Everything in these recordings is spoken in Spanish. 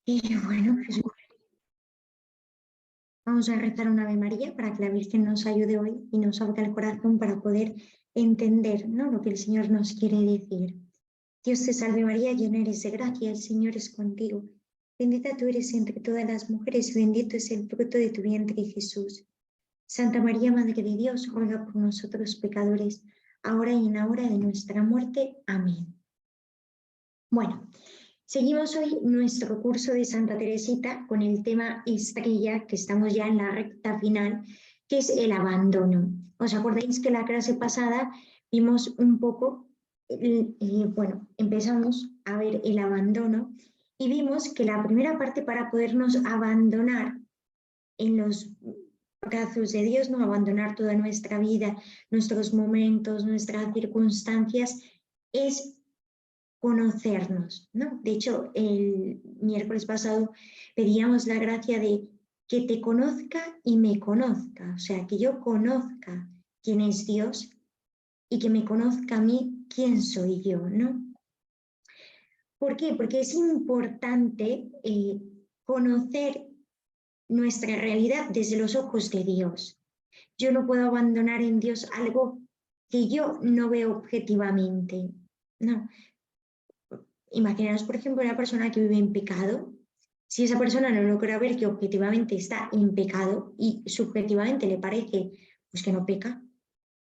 Y bueno, pues vamos a rezar una Ave María para que la Virgen nos ayude hoy y nos abra el corazón para poder entender, ¿no?, lo que el Señor nos quiere decir. Dios te salve María, llena eres de gracia, el Señor es contigo. Bendita tú eres entre todas las mujeres y bendito es el fruto de tu vientre, Jesús. Santa María, Madre de Dios, ruega por nosotros pecadores, ahora y en la hora de nuestra muerte. Amén. Bueno, seguimos hoy nuestro curso de Santa Teresita con el tema estrella, que estamos ya en la recta final, que es el abandono. ¿Os acordáis que la clase pasada vimos un poco, bueno, empezamos a ver el abandono y vimos que la primera parte para podernos abandonar en los brazos de Dios, no abandonar toda nuestra vida, nuestros momentos, nuestras circunstancias, es conocernos, ¿no? De hecho, el miércoles pasado pedíamos la gracia de que te conozca y me conozca, o sea, que yo conozca quién es Dios y que me conozca a mí quién soy yo, ¿no? ¿Por qué? Porque es importante conocer nuestra realidad desde los ojos de Dios. Yo no puedo abandonar en Dios algo que yo no veo objetivamente, no. Imaginaos, por ejemplo, una persona que vive en pecado. Si esa persona no logra ver que objetivamente está en pecado y subjetivamente le parece pues, que no peca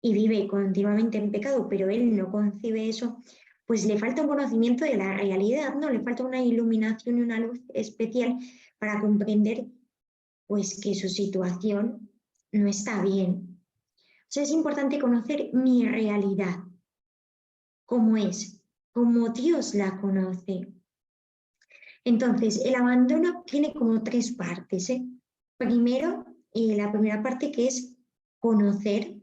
y vive continuamente en pecado, pero él no concibe eso, pues le falta un conocimiento de la realidad, ¿no? Le falta una iluminación y una luz especial para comprender pues, que su situación no está bien. O sea, es importante conocer mi realidad, cómo es, cómo Dios la conoce. Entonces, el abandono tiene como tres partes, ¿eh? Primero, la primera parte que es conocer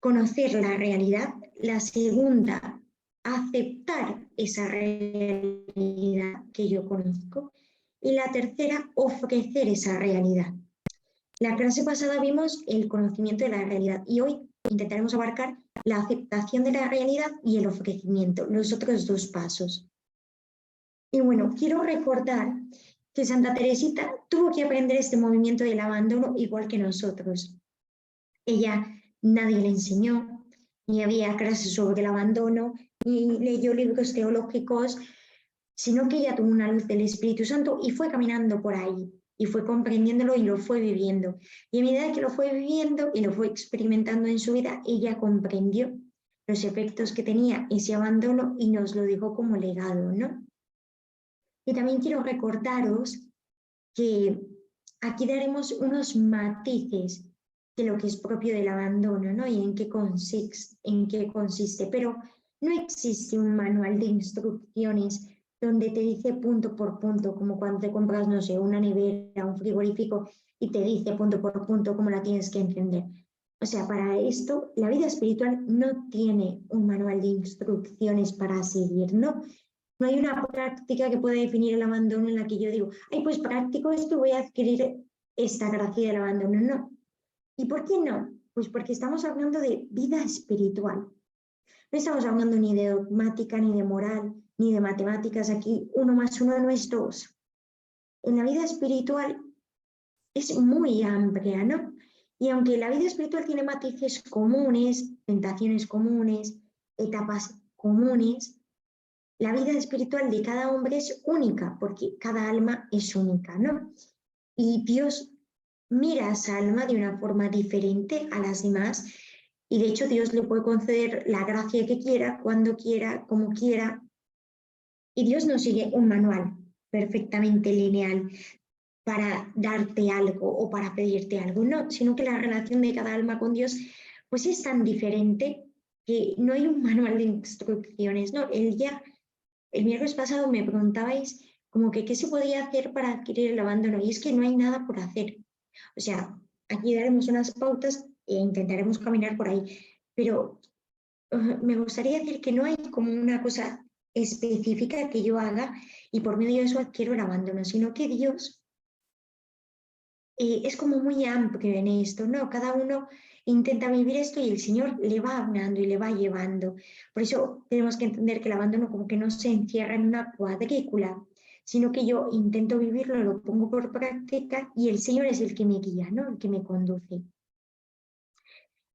la realidad. La segunda, aceptar esa realidad que yo conozco. Y la tercera, ofrecer esa realidad. La clase pasada vimos el conocimiento de la realidad y hoy intentaremos abarcar la aceptación de la realidad y el ofrecimiento, los otros dos pasos. Y bueno, quiero recordar que Santa Teresita tuvo que aprender este movimiento del abandono igual que nosotros. Ella nadie le enseñó, ni había clases sobre el abandono, ni leyó libros teológicos, sino que ella tuvo una luz del Espíritu Santo y fue caminando por ahí, y fue comprendiéndolo y lo fue viviendo. Y a medida que lo fue viviendo y lo fue experimentando en su vida, ella comprendió los efectos que tenía ese abandono y nos lo dejó como legado, ¿no? Y también quiero recordaros que aquí daremos unos matices de lo que es propio del abandono, ¿no? Y en qué consiste. Pero no existe un manual de instrucciones donde te dice punto por punto, como cuando te compras, no sé, una nevera, un frigorífico, y te dice punto por punto cómo la tienes que encender. O sea, para esto, la vida espiritual no tiene un manual de instrucciones para seguir, ¿no? No hay una práctica que pueda definir el abandono en la que yo digo, ay, pues practico esto, voy a adquirir esta gracia del abandono. No. ¿Y por qué no? Pues porque estamos hablando de vida espiritual. No estamos hablando ni de dogmática, ni de moral, ni de matemáticas. Aquí 1 más 1 no es 2. En la vida espiritual es muy amplia, ¿no? Y aunque la vida espiritual tiene matices comunes, tentaciones comunes, etapas comunes, la vida espiritual de cada hombre es única, porque cada alma es única, ¿no? Y Dios mira a esa alma de una forma diferente a las demás, y de hecho Dios le puede conceder la gracia que quiera, cuando quiera, como quiera, y Dios no sigue un manual perfectamente lineal para darte algo o para pedirte algo, no, sino que la relación de cada alma con Dios pues es tan diferente que no hay un manual de instrucciones, ¿no? Él ya el miércoles pasado me preguntabais como que qué se podía hacer para adquirir el abandono y es que no hay nada por hacer. O sea, aquí daremos unas pautas e intentaremos caminar por ahí, pero me gustaría decir que no hay como una cosa específica que yo haga y por medio de eso adquiero el abandono, sino que Dios es como muy amplio en esto, ¿no? Cada uno intenta vivir esto y el Señor le va hablando y le va llevando. Por eso tenemos que entender que el abandono como que no se encierra en una cuadrícula, sino que yo intento vivirlo, lo pongo por práctica y el Señor es el que me guía, ¿no? El que me conduce.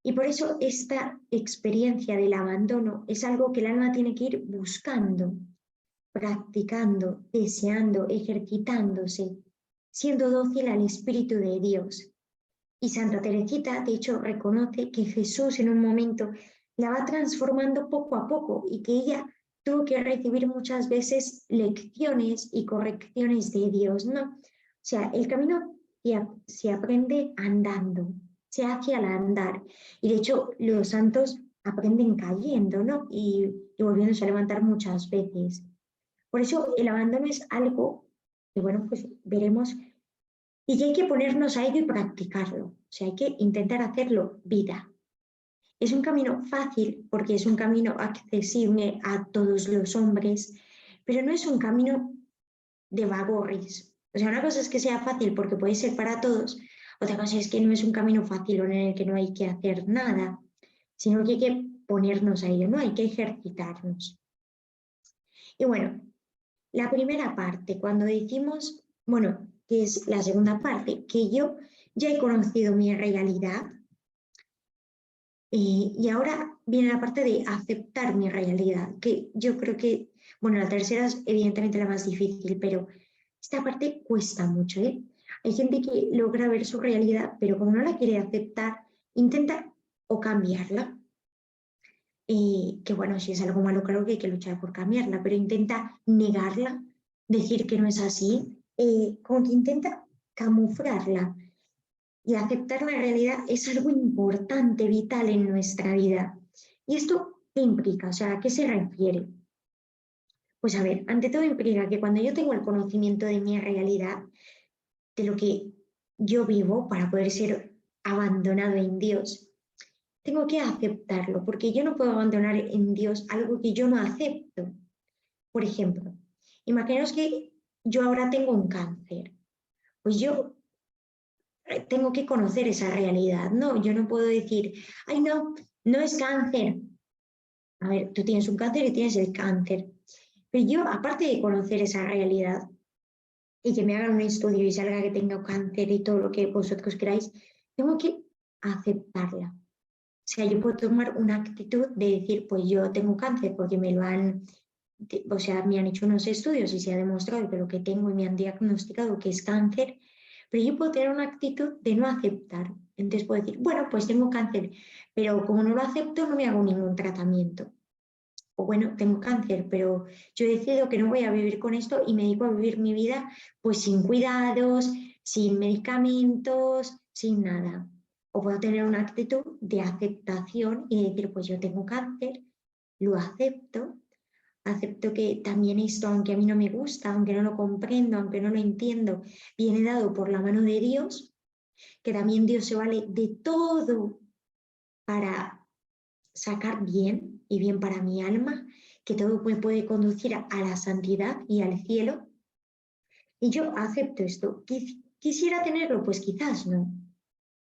Y por eso esta experiencia del abandono es algo que el alma tiene que ir buscando, practicando, deseando, ejercitándose, siendo dócil al Espíritu de Dios. Y Santa Teresita, de hecho, reconoce que Jesús en un momento la va transformando poco a poco y que ella tuvo que recibir muchas veces lecciones y correcciones de Dios, ¿no? O sea, el camino se aprende andando, se hace al andar. Y de hecho, los santos aprenden cayendo, ¿no? Y volviéndose a levantar muchas veces. Por eso el abandono es algo que, bueno, pues veremos y que hay que ponernos a ello y practicarlo. O sea, hay que intentar hacerlo vida. Es un camino fácil porque es un camino accesible a todos los hombres, pero no es un camino de vagorris. O sea, una cosa es que sea fácil porque puede ser para todos, otra cosa es que no es un camino fácil en el que no hay que hacer nada, sino que hay que ponernos a ello, ¿no? Hay que ejercitarnos. Y bueno, la primera parte, cuando decimos, bueno, que es la segunda parte, que yo ya he conocido mi realidad y ahora viene la parte de aceptar mi realidad, que yo creo que, bueno, la tercera es evidentemente la más difícil, pero esta parte cuesta mucho, ¿eh? Hay gente que logra ver su realidad, pero como no la quiere aceptar, intenta o cambiarla, que bueno, si es algo malo, claro que hay que luchar por cambiarla, pero intenta negarla, decir que no es así, como que intenta camuflarla. Y aceptar la realidad es algo importante, vital en nuestra vida. ¿Y esto qué implica? O sea, ¿a qué se refiere? Pues a ver, ante todo implica que cuando yo tengo el conocimiento de mi realidad, de lo que yo vivo para poder ser abandonado en Dios, tengo que aceptarlo, porque yo no puedo abandonar en Dios algo que yo no acepto. Por ejemplo, imaginaos que yo ahora tengo un cáncer, pues yo tengo que conocer esa realidad, ¿no? Yo no puedo decir, ay, no, no es cáncer. A ver, tú tienes un cáncer y tienes el cáncer. Pero yo, aparte de conocer esa realidad y que me hagan un estudio y salga que tengo cáncer y todo lo que vosotros queráis, tengo que aceptarla. O sea, yo puedo tomar una actitud de decir, pues yo tengo cáncer porque me lo han, o sea, me han hecho unos estudios y se ha demostrado que lo que tengo y me han diagnosticado que es cáncer, pero yo puedo tener una actitud de no aceptar. Entonces puedo decir, bueno, pues tengo cáncer, pero como no lo acepto, no me hago ningún tratamiento. O bueno, tengo cáncer, pero yo decido que no voy a vivir con esto y me dedico a vivir mi vida pues sin cuidados, sin medicamentos, sin nada. O puedo tener una actitud de aceptación y decir, pues yo tengo cáncer, lo acepto, acepto que también esto, aunque a mí no me gusta, aunque no lo comprendo, aunque no lo entiendo, viene dado por la mano de Dios, que también Dios se vale de todo para sacar bien y bien para mi alma, que todo me puede conducir a la santidad y al cielo. Y yo acepto esto. ¿Quisiera tenerlo? Pues quizás no,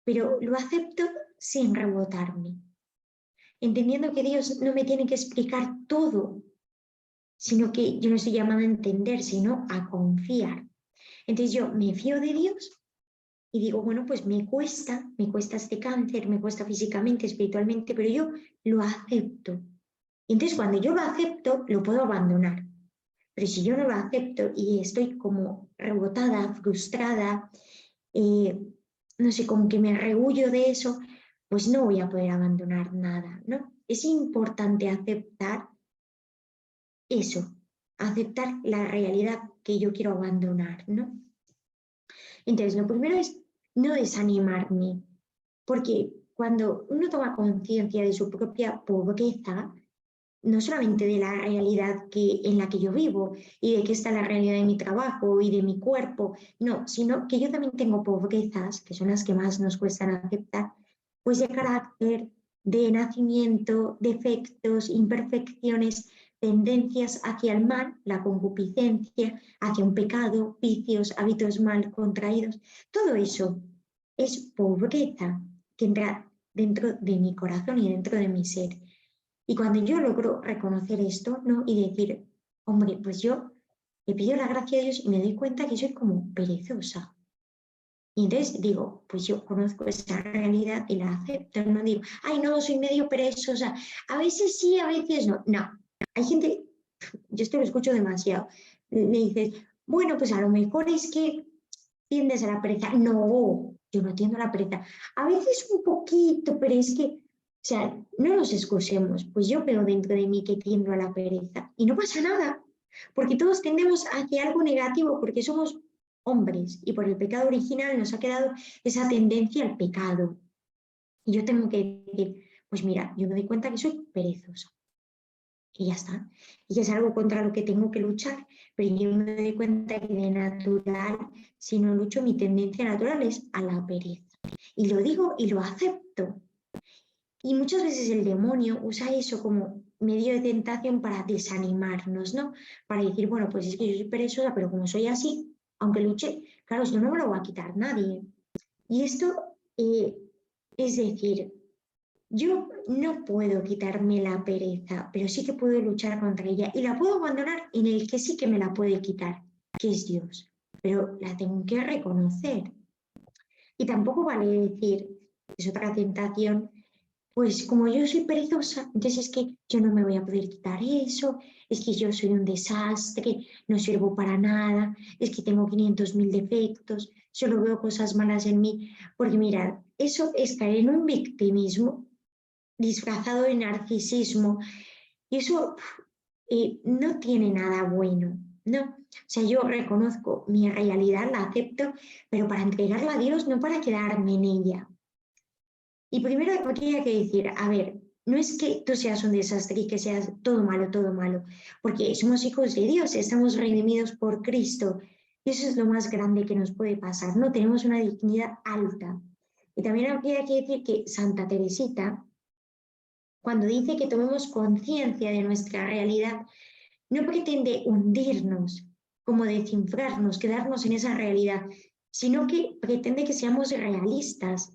pero lo acepto sin rebotarme, entendiendo que Dios no me tiene que explicar todo, sino que yo no estoy llamada a entender, sino a confiar. Entonces yo me fío de Dios y digo, bueno, pues me cuesta este cáncer, me cuesta físicamente, espiritualmente, pero yo lo acepto. Y entonces cuando yo lo acepto, lo puedo abandonar. Pero si yo no lo acepto y estoy como rebotada, frustrada, no sé, como que me rehuyo de eso, pues no voy a poder abandonar nada, ¿no? Es importante aceptar eso, aceptar la realidad que yo quiero abandonar, ¿no? Entonces, lo primero es no desanimarme, porque cuando uno toma conciencia de su propia pobreza, no solamente de la realidad en la que yo vivo y de que está la realidad de mi trabajo y de mi cuerpo, no, sino que yo también tengo pobrezas, que son las que más nos cuestan aceptar, pues de carácter, de nacimiento, defectos, imperfecciones, tendencias hacia el mal, la concupiscencia, hacia un pecado, vicios, hábitos mal contraídos, todo eso es pobreza que entra dentro de mi corazón y dentro de mi ser. Y cuando yo logro reconocer esto, ¿no? Y decir, hombre, pues yo le pido la gracia a Dios y me doy cuenta que soy como perezosa. Y entonces digo, pues yo conozco esa realidad y la acepto. No digo, ay, no, soy medio perezosa. A veces sí, a veces no. No, hay gente, yo esto lo escucho demasiado. Me dices, bueno, pues a lo mejor es que tiendes a la pereza. No, yo no tiendo a la pereza. A veces un poquito, pero es que, o sea, no nos excusemos. Pues yo veo dentro de mí que tiendo a la pereza y no pasa nada, porque todos tendemos hacia algo negativo, porque somos hombres y por el pecado original nos ha quedado esa tendencia al pecado. Y yo tengo que decir, pues mira, yo me doy cuenta que soy perezosa. Y ya está. Y es algo contra lo que tengo que luchar, pero yo me doy cuenta que de natural, si no lucho, mi tendencia natural es a la pereza. Y lo digo y lo acepto. Y muchas veces el demonio usa eso como medio de tentación para desanimarnos, ¿no? Para decir, bueno, pues es que yo soy perezosa, pero como soy así, aunque luche, claro, esto no me lo va a quitar nadie. Y esto, es decir, yo no puedo quitarme la pereza, pero sí que puedo luchar contra ella y la puedo abandonar en el que sí que me la puede quitar, que es Dios. Pero la tengo que reconocer. Y tampoco vale decir, es otra tentación, pues como yo soy perezosa, entonces es que yo no me voy a poder quitar eso, es que yo soy un desastre, no sirvo para nada, es que tengo 500.000 defectos, solo veo cosas malas en mí. Porque mirad, eso es caer en un victimismo disfrazado de narcisismo y eso no tiene nada bueno, ¿no? O sea, yo reconozco mi realidad, la acepto, pero para entregarla a Dios, no para quedarme en ella. Y primero habría que decir, a ver, no es que tú seas un desastre y que seas todo malo, porque somos hijos de Dios, estamos redimidos por Cristo. Y eso es lo más grande que nos puede pasar, ¿no? Tenemos una dignidad alta. Y también habría que decir que Santa Teresita, cuando dice que tomemos conciencia de nuestra realidad, no pretende hundirnos, como desinflarnos, quedarnos en esa realidad, sino que pretende que seamos realistas,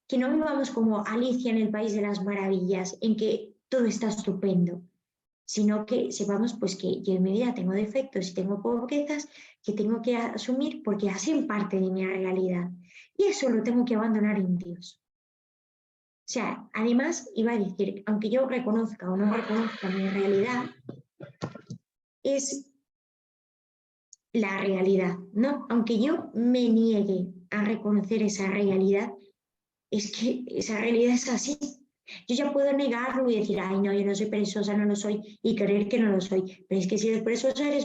que no vivamos como Alicia en el País de las Maravillas, en que todo está estupendo, sino que sepamos pues que yo en mi vida tengo defectos y tengo pobrezas que tengo que asumir porque hacen parte de mi realidad. Y eso lo tengo que abandonar en Dios. O sea, además iba a decir, aunque yo reconozca o no reconozca mi realidad, es la realidad, ¿no? Aunque yo me niegue a reconocer esa realidad, es que esa realidad es así. Yo ya puedo negarlo y decir, ay, no, yo no soy perezosa, no lo soy, y creer que no lo soy. Pero es que si eres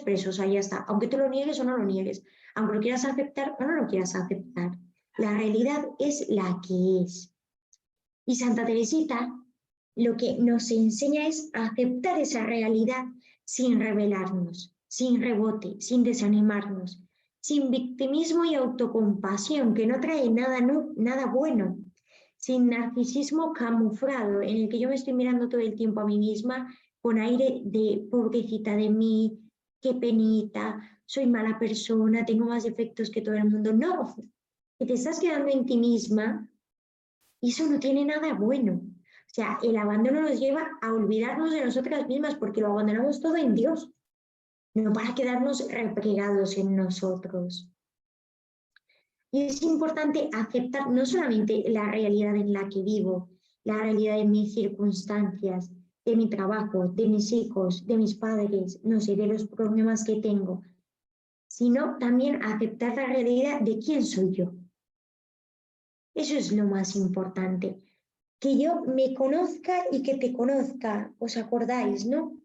perezosa, ya está. Aunque tú lo niegues o no lo niegues, aunque lo quieras aceptar o no lo quieras aceptar. La realidad es la que es. Y Santa Teresita lo que nos enseña es a aceptar esa realidad sin rebelarnos, sin rebote, sin desanimarnos, sin victimismo y autocompasión, que no trae nada, nada bueno, sin narcisismo camuflado, en el que yo me estoy mirando todo el tiempo a mí misma con aire de pobrecita de mí, qué penita, soy mala persona, tengo más defectos que todo el mundo. No, que te estás quedando en ti misma y eso no tiene nada bueno. O sea, el abandono nos lleva a olvidarnos de nosotras mismas porque lo abandonamos todo en Dios, no para quedarnos replegados en nosotros. Y es importante aceptar no solamente la realidad en la que vivo, la realidad de mis circunstancias, de mi trabajo, de mis hijos, de mis padres, no sé, de los problemas que tengo, sino también aceptar la realidad de quién soy yo. Eso es lo más importante. Que yo me conozca y que te conozca, ¿os acordáis, no?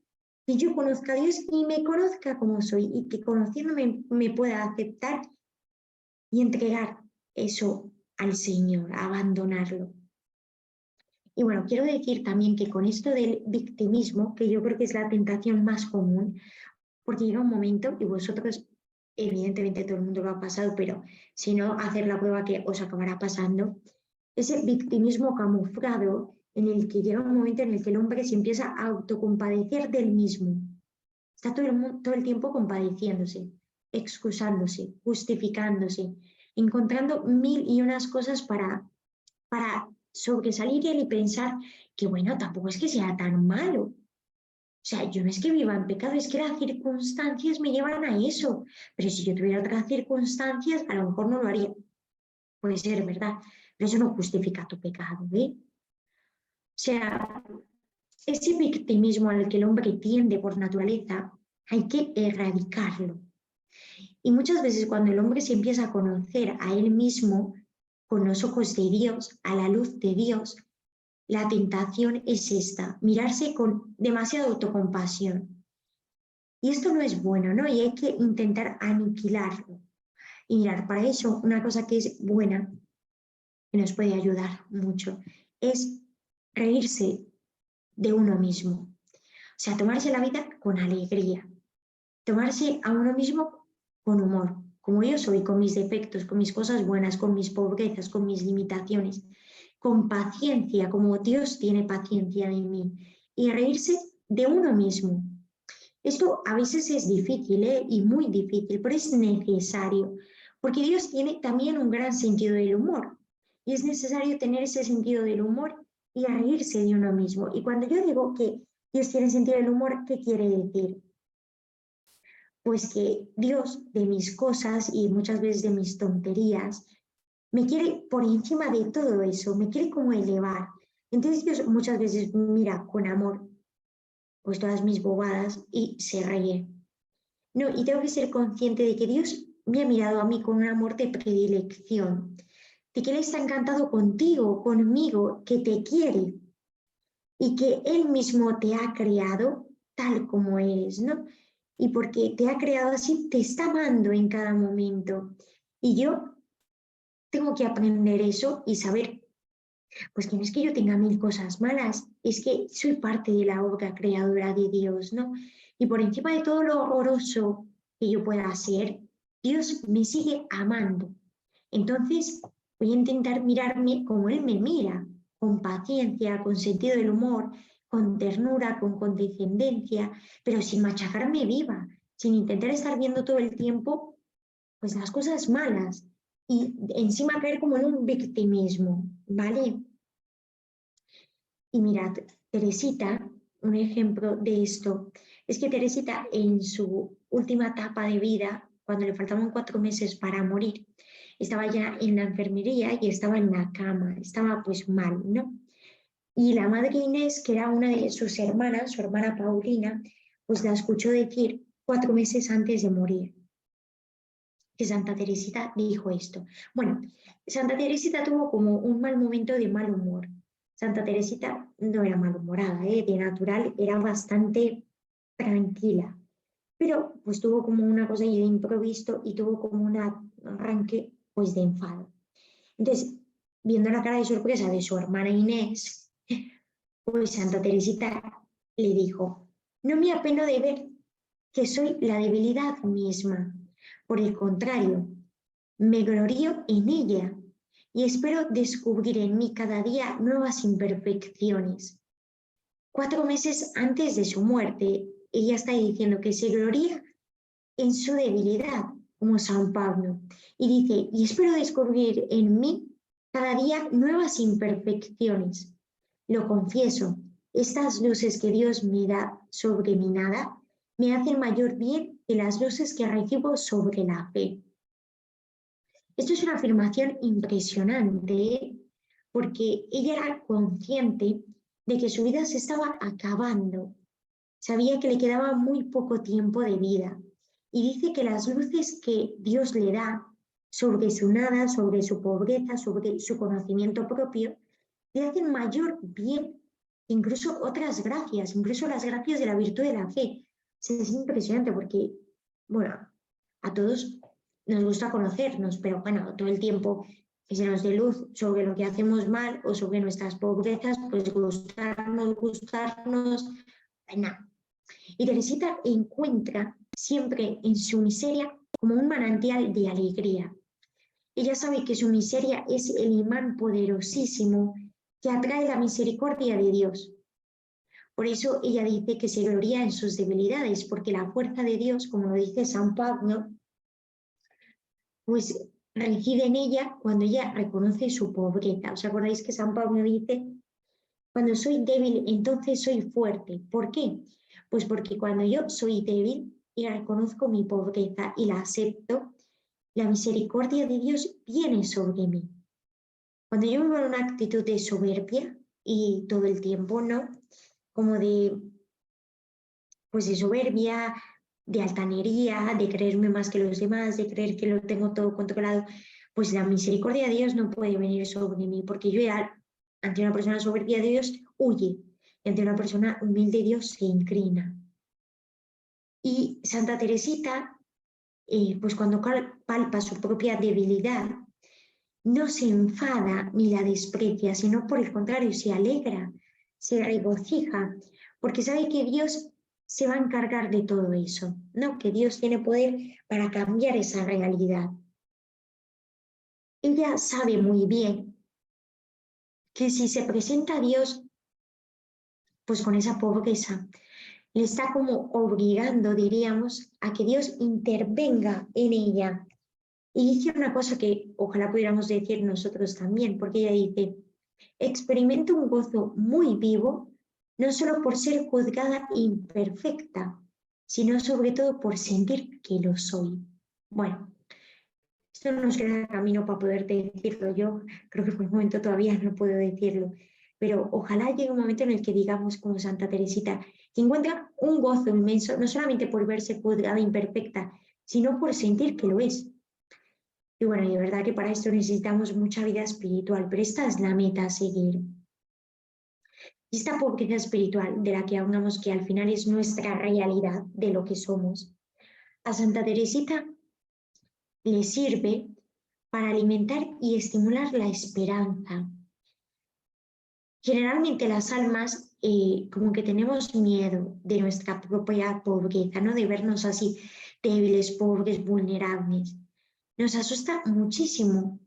Que yo conozca a Dios y me conozca como soy y que conociéndome me pueda aceptar y entregar eso al Señor, abandonarlo. Y bueno, quiero decir también que con esto del victimismo, que yo creo que es la tentación más común, porque llega un momento, y vosotros, evidentemente todo el mundo lo ha pasado, pero si no, hacer la prueba que os acabará pasando, ese victimismo camuflado en el que llega un momento en el que el hombre se empieza a autocompadecer del mismo. Está todo el tiempo compadeciéndose, excusándose, justificándose, encontrando mil y unas cosas para sobresalir él y pensar que, bueno, tampoco es que sea tan malo. O sea, yo no es que viva en pecado, es que las circunstancias me llevan a eso. Pero si yo tuviera otras circunstancias, a lo mejor no lo haría. Puede ser, ¿verdad? Pero eso no justifica tu pecado, ¿eh? O sea, ese victimismo al que el hombre tiende por naturaleza, hay que erradicarlo. Y muchas veces cuando el hombre se empieza a conocer a él mismo con los ojos de Dios, a la luz de Dios, la tentación es esta, mirarse con demasiada autocompasión. Y esto no es bueno, ¿no? Y hay que intentar aniquilarlo. Y mirar, para eso una cosa que es buena, que nos puede ayudar mucho, es reírse de uno mismo. O sea, tomarse la vida con alegría, tomarse a uno mismo con humor, como yo soy, con mis defectos, con mis cosas buenas, con mis pobrezas, con mis limitaciones, con paciencia, como Dios tiene paciencia en mí, y reírse de uno mismo. Esto a veces es difícil, y muy difícil, pero es necesario, porque Dios tiene también un gran sentido del humor, y es necesario tener ese sentido del humor y reírse de uno mismo. Y cuando yo digo que Dios tiene sentido del humor, ¿qué quiere decir? Pues que Dios de mis cosas y muchas veces de mis tonterías me quiere por encima de todo eso, me quiere como elevar. Entonces Dios muchas veces mira con amor pues todas mis bobadas y se ríe. No, y tengo que ser consciente de que Dios me ha mirado a mí con un amor de predilección, de que Él está encantado contigo, conmigo, que te quiere y que Él mismo te ha creado tal como eres, ¿no? Y porque te ha creado así, te está amando en cada momento. Y yo tengo que aprender eso y saber, pues que no es que yo tenga mil cosas malas, es que soy parte de la obra creadora de Dios, ¿no? Y por encima de todo lo horroroso que yo pueda ser, Dios me sigue amando. Entonces voy a intentar mirarme como Él me mira, con paciencia, con sentido del humor, con ternura, con condescendencia, pero sin machacarme viva, sin intentar estar viendo todo el tiempo pues las cosas malas y encima caer como en un victimismo, ¿vale? Y mirad, Teresita, un ejemplo de esto, es que Teresita en su última etapa de vida, cuando le faltaban 4 meses para morir, estaba ya en la enfermería y estaba en la cama, estaba pues mal, ¿no? Y la madre Inés, que era una de sus hermanas, su hermana Paulina, pues la escuchó decir 4 meses antes de morir, que Santa Teresita dijo esto. Bueno, Santa Teresita tuvo como un mal momento de mal humor. Santa Teresita no era malhumorada, de natural era bastante tranquila, pero pues tuvo como una cosa de improviso y tuvo como un arranque pues de enfado. Entonces, viendo la cara de sorpresa de su hermana Inés, pues Santa Teresita le dijo, no me apeno de ver que soy la debilidad misma. Por el contrario, me glorío en ella y espero descubrir en mí cada día nuevas imperfecciones. 4 meses antes de su muerte, ella está diciendo que se gloria en su debilidad, como San Pablo, y dice, y espero descubrir en mí cada día nuevas imperfecciones. Lo confieso, estas luces que Dios me da sobre mi nada me hacen mayor bien que las luces que recibo sobre la fe. Esto es una afirmación impresionante, porque ella era consciente de que su vida se estaba acabando. Sabía que le quedaba muy poco tiempo de vida. Y dice que las luces que Dios le da sobre su nada, sobre su pobreza, sobre su conocimiento propio, le hacen mayor bien que incluso otras gracias, incluso las gracias de la virtud de la fe. Es impresionante porque, bueno, a todos nos gusta conocernos, pero bueno, todo el tiempo que se nos dé luz sobre lo que hacemos mal o sobre nuestras pobrezas, pues gustarnos, nada. Y Teresita encuentra siempre en su miseria como un manantial de alegría. Ella sabe que su miseria es el imán poderosísimo que atrae la misericordia de Dios. Por eso ella dice que se gloria en sus debilidades, porque la fuerza de Dios, como lo dice San Pablo, pues reside en ella cuando ella reconoce su pobreza. ¿Os acordáis que San Pablo dice, cuando soy débil, entonces soy fuerte? ¿Por qué? Pues porque cuando yo soy débil y reconozco mi pobreza y la acepto, la misericordia de Dios viene sobre mí. Cuando yo vivo en una actitud de soberbia y todo el tiempo, ¿no? Como pues de soberbia, de altanería, de creerme más que los demás, de creer que lo tengo todo controlado, pues la misericordia de Dios no puede venir sobre mí, porque yo ya, ante una persona soberbia de Dios, huye, y ante una persona humilde de Dios se inclina. Y Santa Teresita, pues cuando palpa su propia debilidad, no se enfada ni la desprecia, sino por el contrario, se alegra, se regocija, porque sabe que Dios se va a encargar de todo eso, ¿no? Que Dios tiene poder para cambiar esa realidad. Ella sabe muy bien que si se presenta a Dios, pues con esa pobreza, le está como obligando, diríamos, a que Dios intervenga en ella. Y dice una cosa que ojalá pudiéramos decir nosotros también, porque ella dice, experimento un gozo muy vivo, no solo por ser juzgada imperfecta, sino sobre todo por sentir que lo soy. Bueno, esto nos queda camino para poder decirlo. Yo creo que por el momento todavía no puedo decirlo, pero ojalá llegue un momento en el que digamos como Santa Teresita, que encuentra un gozo inmenso, no solamente por verse juzgada imperfecta, sino por sentir que lo es. Y bueno, y de verdad que para esto necesitamos mucha vida espiritual, pero esta es la meta a seguir. Y esta pobreza espiritual de la que hablamos, que al final es nuestra realidad de lo que somos, a Santa Teresita le sirve para alimentar y estimular la esperanza. Generalmente las almas como que tenemos miedo de nuestra propia pobreza, ¿no? De vernos así débiles, pobres, vulnerables. Nos asusta muchísimo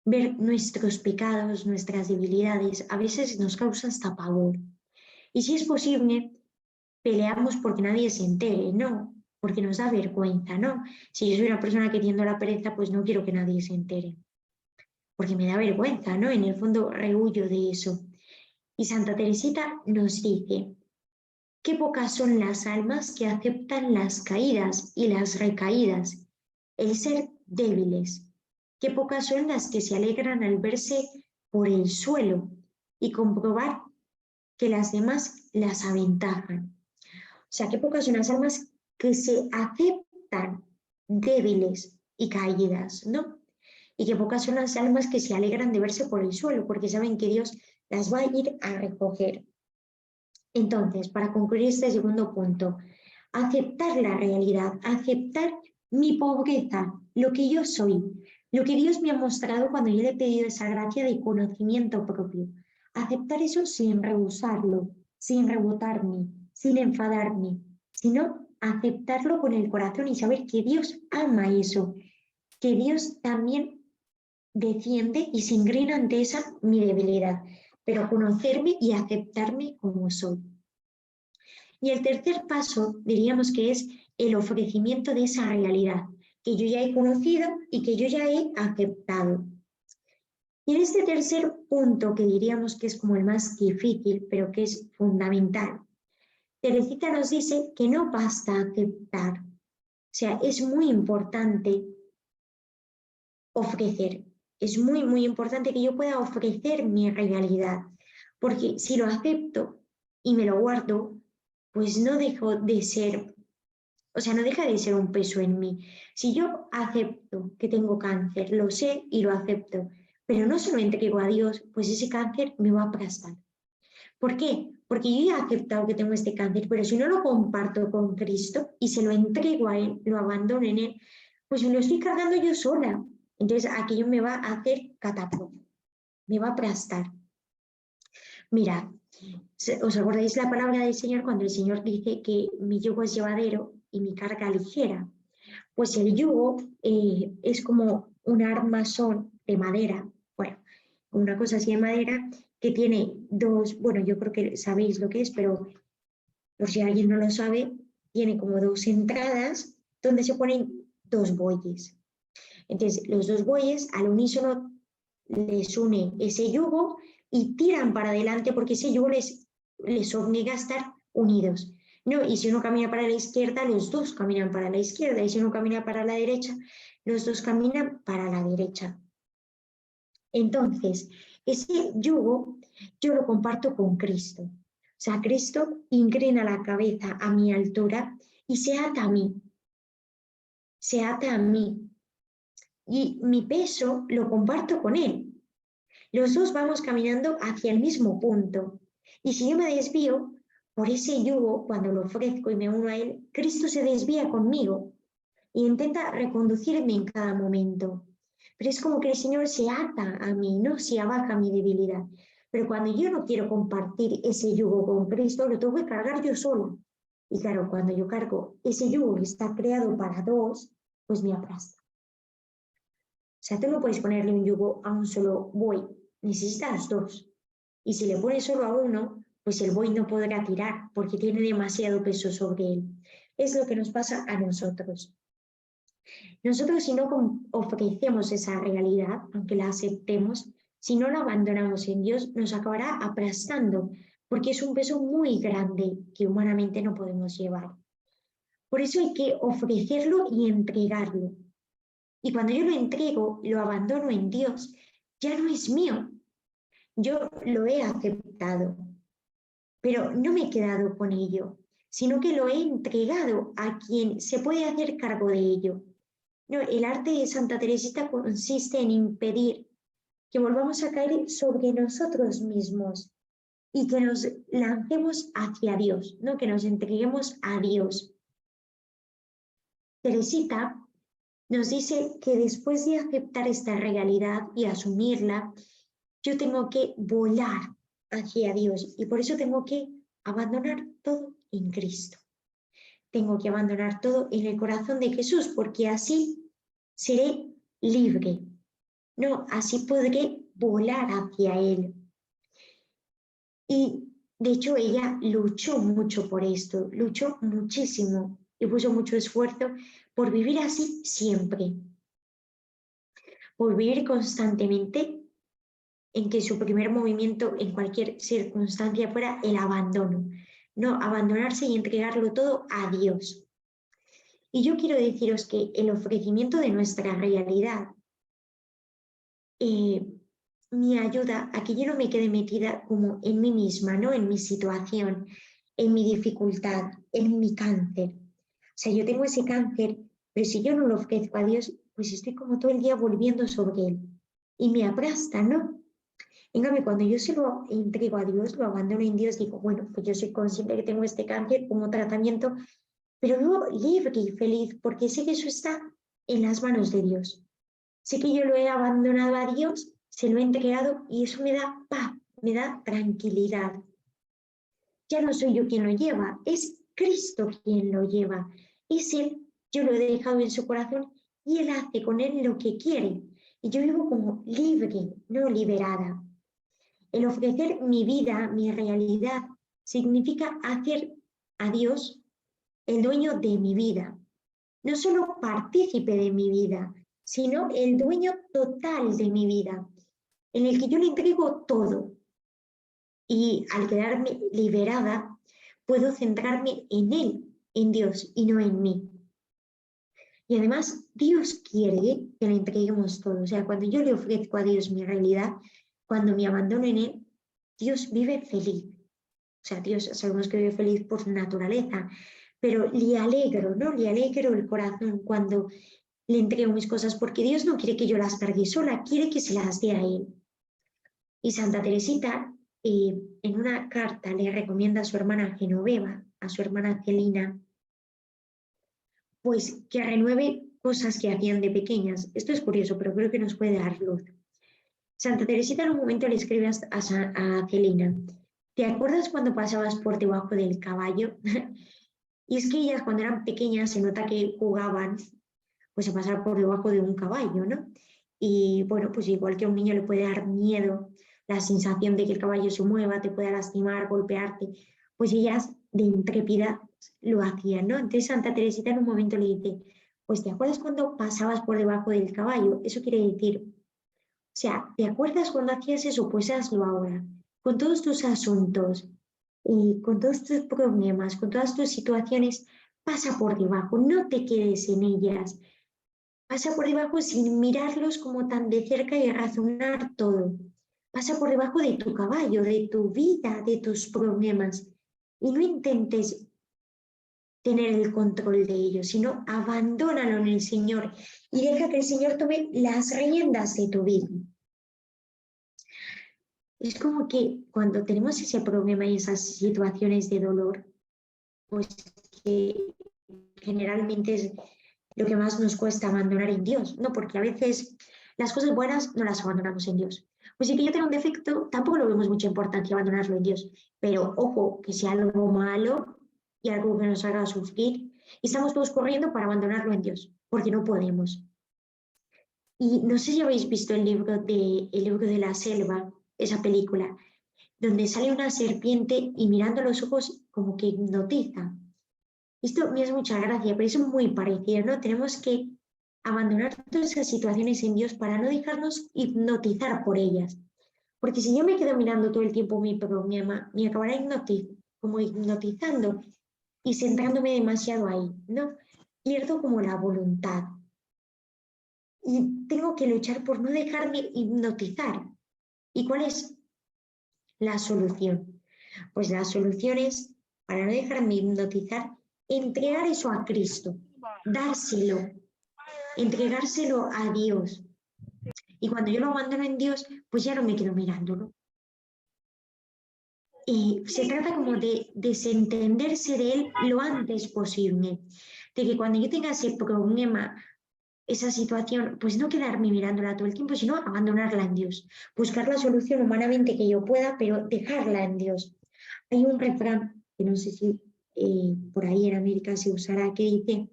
ver nuestros pecados, nuestras debilidades, a veces nos causa hasta pavor. Y si es posible, peleamos porque nadie se entere, no, porque nos da vergüenza, ¿no? Si yo soy una persona que tiendo a la pereza, pues no quiero que nadie se entere, porque me da vergüenza, ¿no? En el fondo rehuyo de eso. Y Santa Teresita nos dice, qué pocas son las almas que aceptan las caídas y las recaídas, el ser débiles. Qué pocas son las que se alegran al verse por el suelo y comprobar que las demás las aventajan. O sea, qué pocas son las almas que se aceptan débiles y caídas, ¿no? Y qué pocas son las almas que se alegran de verse por el suelo, porque saben que Dios las va a ir a recoger. Entonces, para concluir este segundo punto, aceptar la realidad, aceptar mi pobreza, lo que yo soy, lo que Dios me ha mostrado cuando yo le he pedido esa gracia de conocimiento propio. Aceptar eso sin rehusarlo, sin rebotarme, sin enfadarme, sino aceptarlo con el corazón y saber que Dios ama eso, que Dios también defiende y se inclina ante esa mi debilidad, pero conocerme y aceptarme como soy. Y el tercer paso diríamos que es el ofrecimiento de esa realidad que yo ya he conocido y que yo ya he aceptado. Y en este tercer punto, que diríamos que es como el más difícil, pero que es fundamental, Teresita nos dice que no basta aceptar. O sea, es muy importante ofrecer. Es muy, muy importante que yo pueda ofrecer mi realidad, porque si lo acepto y me lo guardo, pues no dejo de ser, o sea, no deja de ser un peso en mí. Si yo acepto que tengo cáncer, lo sé y lo acepto, pero no solo entrego a Dios, pues ese cáncer me va a aplastar. ¿Por qué? Porque yo ya he aceptado que tengo este cáncer, pero si no lo comparto con Cristo y se lo entrego a Él, lo abandono en Él, pues me lo estoy cargando yo sola. Entonces aquello me va a hacer catapum, me va a aplastar. Mirad, ¿os acordáis la palabra del Señor cuando el Señor dice que mi yugo es llevadero y mi carga ligera? Pues el yugo es como un armazón de madera, bueno, una cosa así de madera que tiene dos, bueno, yo creo que sabéis lo que es, pero por si alguien no lo sabe, tiene como dos entradas donde se ponen dos bueyes. Entonces, los dos bueyes al unísono les une ese yugo y tiran para adelante porque ese yugo les obliga a estar unidos. No, y si uno camina para la izquierda, los dos caminan para la izquierda, y si uno camina para la derecha, los dos caminan para la derecha. Entonces, ese yugo yo lo comparto con Cristo. O sea, Cristo inclina la cabeza a mi altura y se ata a mí. Se ata a mí. Y mi peso lo comparto con Él. Los dos vamos caminando hacia el mismo punto. Y si yo me desvío por ese yugo, cuando lo ofrezco y me uno a Él, Cristo se desvía conmigo e intenta reconducirme en cada momento. Pero es como que el Señor se ata a mí, no se abaja mi debilidad. Pero cuando yo no quiero compartir ese yugo con Cristo, lo tengo que cargar yo solo. Y claro, cuando yo cargo ese yugo que está creado para dos, pues me aplasta. O sea, tú no puedes ponerle un yugo a un solo buey, necesitas dos. Y si le pones solo a uno, pues el buey no podrá tirar porque tiene demasiado peso sobre él. Es lo que nos pasa a nosotros. Nosotros si no ofrecemos esa realidad, aunque la aceptemos, si no la abandonamos en Dios, nos acabará aplastando, porque es un peso muy grande que humanamente no podemos llevar. Por eso hay que ofrecerlo y entregarlo. Y cuando yo lo entrego, lo abandono en Dios, ya no es mío. Yo lo he aceptado, pero no me he quedado con ello, sino que lo he entregado a quien se puede hacer cargo de ello. No, el arte de Santa Teresita consiste en impedir que volvamos a caer sobre nosotros mismos y que nos lancemos hacia Dios, ¿no? Que nos entreguemos a Dios. Teresita nos dice que después de aceptar esta realidad y asumirla, yo tengo que volar hacia Dios y por eso tengo que abandonar todo en Cristo. Tengo que abandonar todo en el corazón de Jesús porque así seré libre. No, así podré volar hacia Él. Y de hecho ella luchó mucho por esto, luchó muchísimo y puso mucho esfuerzo por vivir así siempre. Por vivir constantemente en que su primer movimiento en cualquier circunstancia fuera el abandono. No, abandonarse y entregarlo todo a Dios. Y yo quiero deciros que el ofrecimiento de nuestra realidad me ayuda a que yo no me quede metida como en mí misma, ¿no? En mi situación, en mi dificultad, en mi cáncer. O sea, yo tengo ese cáncer, pero si yo no lo ofrezco a Dios, pues estoy como todo el día volviendo sobre él. Y me aplasta, ¿no? En cambio, cuando yo se lo entrego a Dios, lo abandono en Dios, digo, bueno, pues yo soy consciente que tengo este cáncer como tratamiento, pero vivo libre y feliz porque sé que eso está en las manos de Dios. Sé que yo lo he abandonado a Dios, se lo he entregado y eso me da paz, me da tranquilidad. Ya no soy yo quien lo lleva, es Cristo quien lo lleva. Es Él, yo lo he dejado en su corazón y Él hace con Él lo que quiere. Y yo vivo como libre, no liberada. El ofrecer mi vida, mi realidad, significa hacer a Dios el dueño de mi vida. No solo partícipe de mi vida, sino el dueño total de mi vida, en el que yo le entrego todo. Y al quedarme liberada, puedo centrarme en Él, en Dios y no en mí. Y además, Dios quiere que le entreguemos todo. O sea, cuando yo le ofrezco a Dios mi realidad, cuando me abandono en Él, Dios vive feliz. O sea, Dios sabemos que vive feliz por naturaleza, pero le alegro, ¿no? Le alegro el corazón cuando le entrego mis cosas, porque Dios no quiere que yo las cargue sola, quiere que se las dé a Él. Y Santa Teresita, en una carta, le recomienda a su hermana Genoveva, a su hermana Celina, pues que renueve cosas que hacían de pequeñas. Esto es curioso, pero creo que nos puede dar luz. Santa Teresita en un momento le escribe a Celina, ¿te acuerdas cuando pasabas por debajo del caballo? Y es que ellas cuando eran pequeñas se nota que jugaban pues a pasar por debajo de un caballo, ¿no? Y bueno, pues igual que a un niño le puede dar miedo la sensación de que el caballo se mueva, te pueda lastimar, golpearte, pues ellas de intrépida lo hacían, ¿no? Entonces Santa Teresita en un momento le dice, pues ¿te acuerdas cuando pasabas por debajo del caballo? Eso quiere decir, o sea, ¿te acuerdas cuando hacías eso? Pues hazlo ahora, con todos tus asuntos, con todos tus problemas, con todas tus situaciones, pasa por debajo, no te quedes en ellas. Pasa por debajo sin mirarlos como tan de cerca y razonar todo. Pasa por debajo de tu caballo, de tu vida, de tus problemas. Y no intentes tener el control de ellos, sino abandónalo en el Señor y deja que el Señor tome las riendas de tu vida. Es como que cuando tenemos ese problema y esas situaciones de dolor, pues que generalmente es lo que más nos cuesta abandonar en Dios, ¿no? Porque a veces las cosas buenas no las abandonamos en Dios. Pues si que yo tengo un defecto, tampoco le vemos mucha importancia abandonarlo en Dios. Pero ojo, que sea algo malo y algo que nos haga sufrir, y estamos todos corriendo para abandonarlo en Dios, porque no podemos. Y no sé si habéis visto el libro de la selva, esa película, donde sale una serpiente y mirando los ojos como que hipnotiza. Esto me hace mucha gracia, pero es muy parecido, ¿no? Tenemos que abandonar todas esas situaciones en Dios para no dejarnos hipnotizar por ellas. Porque si yo me quedo mirando todo el tiempo mi problema, me acabará como hipnotizando y centrándome demasiado ahí, ¿no? Pierdo como la voluntad. Y tengo que luchar por no dejarme hipnotizar. ¿Y cuál es la solución? Pues la solución es, para no dejarme hipnotizar, entregar eso a Cristo, dárselo, entregárselo a Dios. Y cuando yo lo abandono en Dios, pues ya no me quedo mirándolo. Y se trata como de desentenderse de él lo antes posible. De que cuando yo tenga ese problema, esa situación, pues no quedarme mirándola todo el tiempo, sino abandonarla en Dios. Buscar la solución humanamente que yo pueda, pero dejarla en Dios. Hay un refrán, que no sé si por ahí en América se usará, que dice,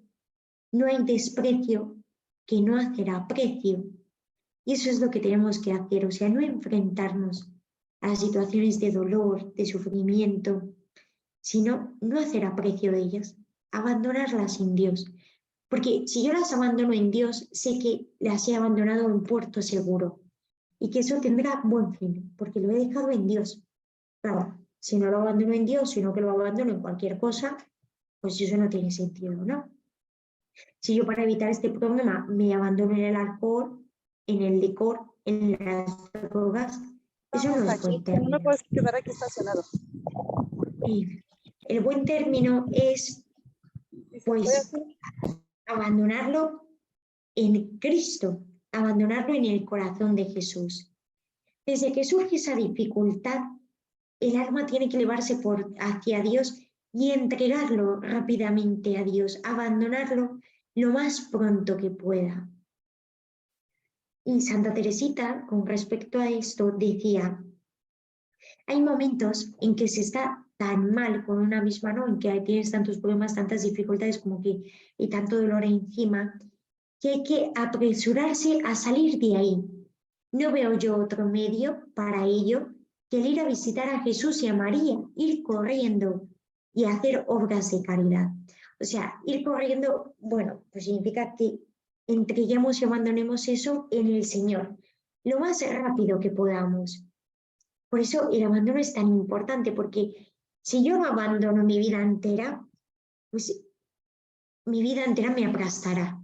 no hay desprecio que no hacer aprecio. Y eso es lo que tenemos que hacer, o sea, no enfrentarnos a situaciones de dolor, de sufrimiento, sino no hacer aprecio de ellas, abandonarlas en Dios. Porque si yo las abandono en Dios, sé que las he abandonado en puerto seguro y que eso tendrá buen fin, porque lo he dejado en Dios. Claro, si no lo abandono en Dios, sino que lo abandono en cualquier cosa, pues eso no tiene sentido, ¿no? Si yo para evitar este problema me abandono en el alcohol, en el licor, en las drogas, eso no es buen No me término. puedes quedar aquí estacionado. El buen término es, pues, abandonarlo en Cristo, abandonarlo en el corazón de Jesús. Desde que surge esa dificultad, el alma tiene que elevarse hacia Dios y entregarlo rápidamente a Dios, abandonarlo lo más pronto que pueda. Y Santa Teresita, con respecto a esto, decía, hay momentos en que se está tan mal con una misma, ¿no? En que tienes tantos problemas, tantas dificultades como que y tanto dolor encima, que hay que apresurarse a salir de ahí. No veo yo otro medio para ello que el ir a visitar a Jesús y a María, ir corriendo y hacer obras de caridad. O sea, ir corriendo, bueno, pues significa que entreguemos y abandonemos eso en el Señor, lo más rápido que podamos. Por eso el abandono es tan importante, porque si yo no abandono mi vida entera, pues mi vida entera me aplastará.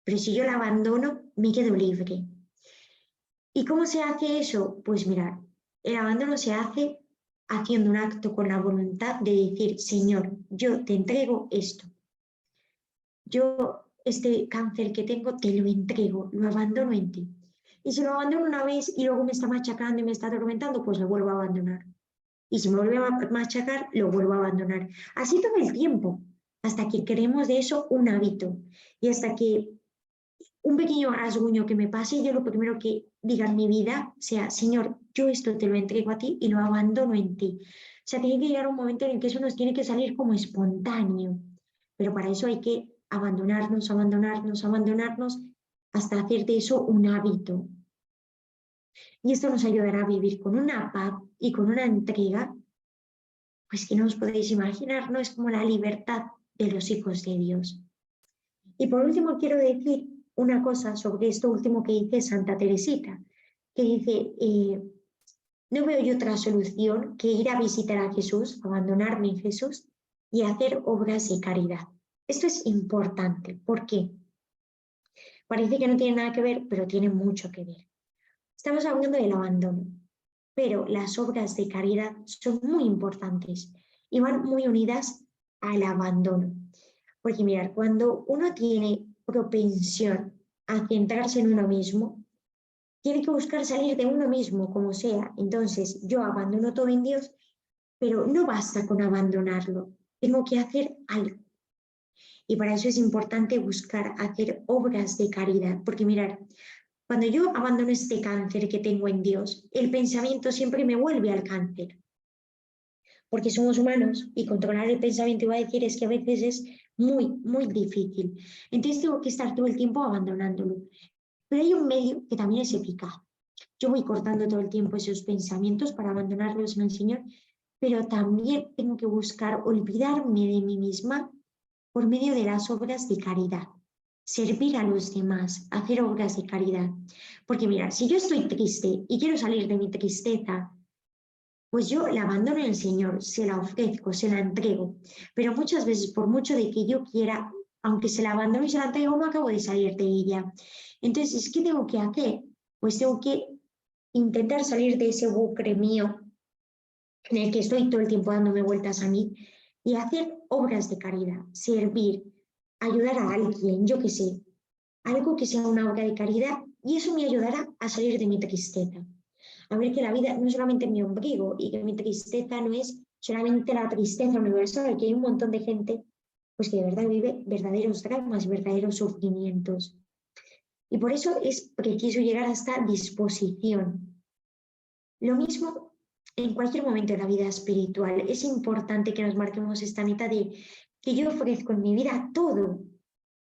Pero si yo la abandono, me quedo libre. ¿Y cómo se hace eso? Pues mirad, el abandono se hace haciendo un acto con la voluntad de decir, Señor, yo te entrego esto. Yo este cáncer que tengo te lo entrego, lo abandono en ti. Y si lo abandono una vez y luego me está machacando y me está atormentando, pues lo vuelvo a abandonar. Y si me vuelve a machacar, lo vuelvo a abandonar. Así todo el tiempo, hasta que creemos de eso un hábito. Y hasta que un pequeño rasguño que me pase, yo lo primero que diga en mi vida sea, Señor, yo esto te lo entrego a ti y lo abandono en ti. O sea, tiene que llegar un momento en el que eso nos tiene que salir como espontáneo. Pero para eso hay que abandonarnos, abandonarnos, abandonarnos, hasta hacer de eso un hábito. Y esto nos ayudará a vivir con una paz y con una entrega, pues que no os podéis imaginar, no es como la libertad de los hijos de Dios. Y por último quiero decir una cosa sobre esto último que dice Santa Teresita, que dice, no veo yo otra solución que ir a visitar a Jesús, abandonarme en Jesús y hacer obras de caridad. Esto es importante. ¿Por qué? Parece que no tiene nada que ver, pero tiene mucho que ver. Estamos hablando del abandono, pero las obras de caridad son muy importantes y van muy unidas al abandono. Porque mirar, cuando uno tiene propensión a centrarse en uno mismo, tiene que buscar salir de uno mismo, como sea. Entonces, yo abandono todo en Dios, pero no basta con abandonarlo. Tengo que hacer algo. Y para eso es importante buscar hacer obras de caridad. Porque mirar, cuando yo abandono este cáncer que tengo en Dios, el pensamiento siempre me vuelve al cáncer. Porque somos humanos y controlar el pensamiento, iba a decir, es que a veces es muy, muy difícil. Entonces tengo que estar todo el tiempo abandonándolo. Pero hay un medio que también es eficaz. Yo voy cortando todo el tiempo esos pensamientos para abandonarlos en el Señor, pero también tengo que buscar olvidarme de mí misma por medio de las obras de caridad. Servir a los demás, hacer obras de caridad. Porque mira, si yo estoy triste y quiero salir de mi tristeza, pues yo la abandono en el Señor, se la ofrezco, se la entrego. Pero muchas veces, por mucho de que yo quiera, aunque se la abandono y se la entrego, no acabo de salir de ella. Entonces, ¿qué tengo que hacer? Pues tengo que intentar salir de ese bucle mío en el que estoy todo el tiempo dándome vueltas a mí y hacer obras de caridad, servir, ayudar a alguien, yo qué sé, algo que sea una obra de caridad y eso me ayudará a salir de mi tristeza. A ver que la vida no es solamente mi ombligo y que mi tristeza no es solamente la tristeza universal, que hay un montón de gente pues que de verdad vive verdaderos dramas, verdaderos sufrimientos. Y por eso es preciso llegar a esta disposición. Lo mismo en cualquier momento de la vida espiritual. Es importante que nos marquemos esta meta de que yo ofrezco en mi vida todo,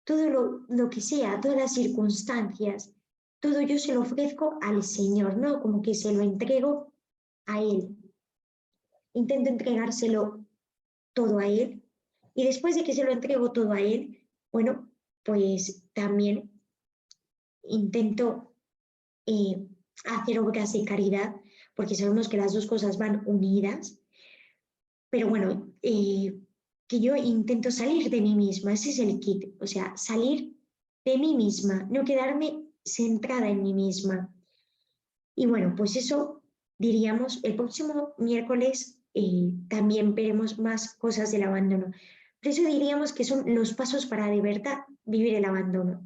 todo lo que sea, todas las circunstancias, todo yo se lo ofrezco al Señor, ¿no? Como que se lo entrego a Él. Intento entregárselo todo a Él y después de que se lo entrego todo a Él, bueno, pues también intento hacer obras de caridad, porque sabemos que las dos cosas van unidas, pero bueno, que yo intento salir de mí misma, ese es el kit, o sea, salir de mí misma, no quedarme centrada en mí misma. Y bueno, pues eso diríamos, el próximo miércoles también veremos más cosas del abandono. Por eso diríamos que son los pasos para de verdad vivir el abandono.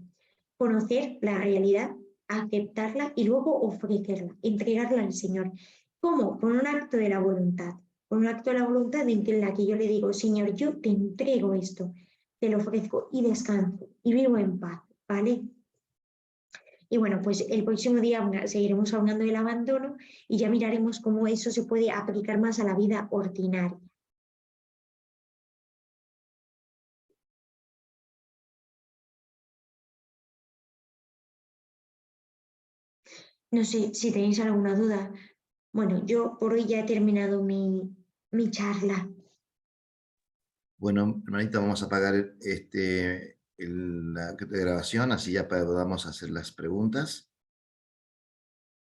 Conocer la realidad, aceptarla y luego ofrecerla, entregarla al Señor. ¿Cómo? Con un acto de la voluntad. Con un acto de la voluntad en la que yo le digo, Señor, yo te entrego esto, te lo ofrezco y descanso y vivo en paz, ¿vale? Y bueno, pues el próximo día seguiremos hablando del abandono y ya miraremos cómo eso se puede aplicar más a la vida ordinaria. No sé si tenéis alguna duda. Bueno, yo por hoy ya he terminado mi charla. Bueno, hermanita, vamos a apagar la grabación, así ya podamos hacer las preguntas.